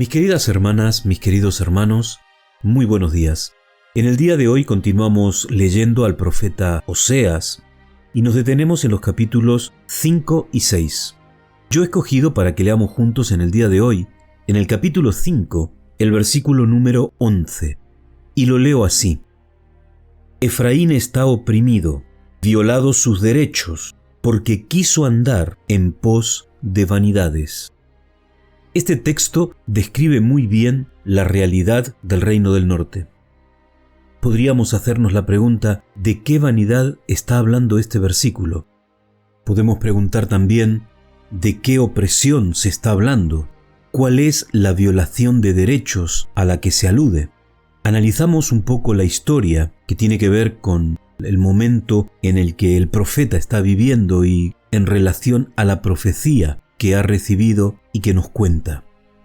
Mis queridas hermanas, mis queridos hermanos, muy buenos días. En el día de hoy continuamos leyendo al profeta Oseas y nos detenemos en los capítulos 5 y 6. Yo he escogido para que leamos juntos en el día de hoy, en el capítulo 5, el versículo número 11, y lo leo así. Efraín está oprimido, violados sus derechos, porque quiso andar en pos de vanidades. Este texto describe muy bien la realidad del Reino del Norte. Podríamos hacernos la pregunta, ¿de qué vanidad está hablando este versículo? Podemos preguntar también, ¿de qué opresión se está hablando? ¿Cuál es la violación de derechos a la que se alude? Analizamos un poco la historia que tiene que ver con el momento en el que el profeta está viviendo y en relación a la profecía que ha recibido y que nos cuenta.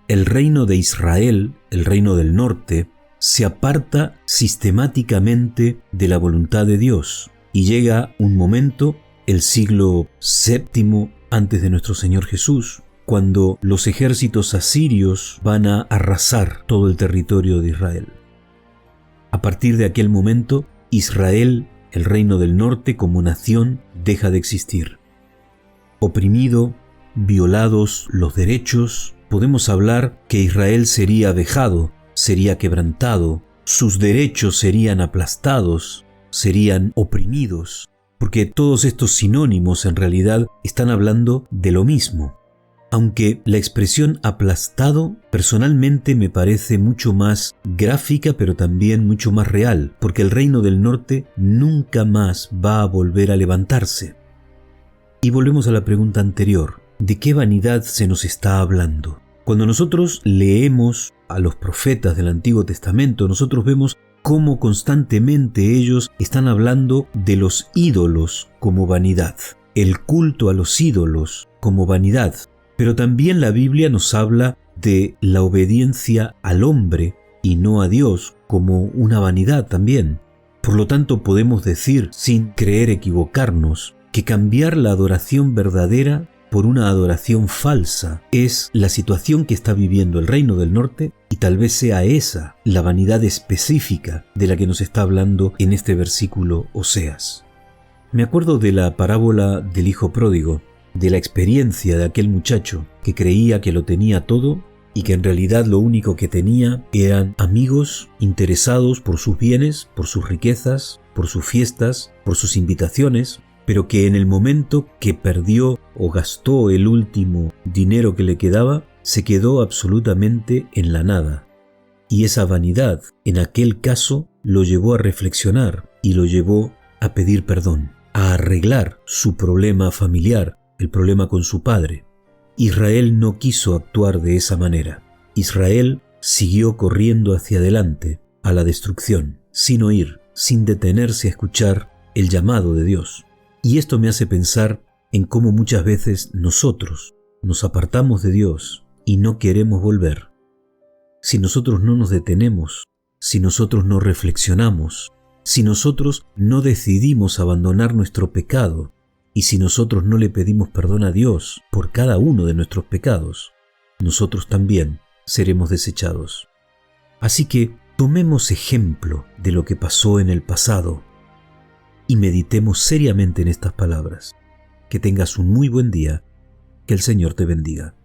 El reino de Israel, el reino del norte, se aparta sistemáticamente de la voluntad de Dios y llega un momento, el siglo VII antes de nuestro Señor Jesús, cuando los ejércitos asirios van a arrasar todo el territorio de Israel. A partir de aquel momento, Israel, el reino del norte como nación, deja de existir. Oprimido, violados los derechos, podemos hablar que Israel sería vejado, sería quebrantado, sus derechos serían aplastados, serían oprimidos, porque todos estos sinónimos en realidad están hablando de lo mismo. Aunque la expresión aplastado personalmente me parece mucho más gráfica, pero también mucho más real, porque el reino del norte nunca más va a volver a levantarse. Y volvemos a la pregunta anterior, ¿de qué vanidad se nos está hablando? Cuando nosotros leemos a los profetas del Antiguo Testamento, nosotros vemos cómo constantemente ellos están hablando de los ídolos como vanidad, el culto a los ídolos como vanidad. Pero también la Biblia nos habla de la obediencia al hombre y no a Dios como una vanidad también. Por lo tanto, podemos decir, sin creer equivocarnos, que cambiar la adoración verdadera por una adoración falsa es la situación que está viviendo el Reino del Norte y tal vez sea esa la vanidad específica de la que nos está hablando en este versículo Oseas. Me acuerdo de la parábola del hijo pródigo, de la experiencia de aquel muchacho que creía que lo tenía todo y que en realidad lo único que tenía eran amigos interesados por sus bienes, por sus riquezas, por sus fiestas, por sus invitaciones, pero que en el momento que perdió o gastó el último dinero que le quedaba, se quedó absolutamente en la nada. Y esa vanidad, en aquel caso, lo llevó a reflexionar y lo llevó a pedir perdón, a arreglar su problema familiar, el problema con su padre. Israel no quiso actuar de esa manera. Israel siguió corriendo hacia adelante, a la destrucción, sin oír, sin detenerse a escuchar el llamado de Dios. Y esto me hace pensar en cómo muchas veces nosotros nos apartamos de Dios y no queremos volver. Si nosotros no nos detenemos, si nosotros no reflexionamos, si nosotros no decidimos abandonar nuestro pecado, y si nosotros no le pedimos perdón a Dios por cada uno de nuestros pecados, nosotros también seremos desechados. Así que tomemos ejemplo de lo que pasó en el pasado y meditemos seriamente en estas palabras. Que tengas un muy buen día, que el Señor te bendiga.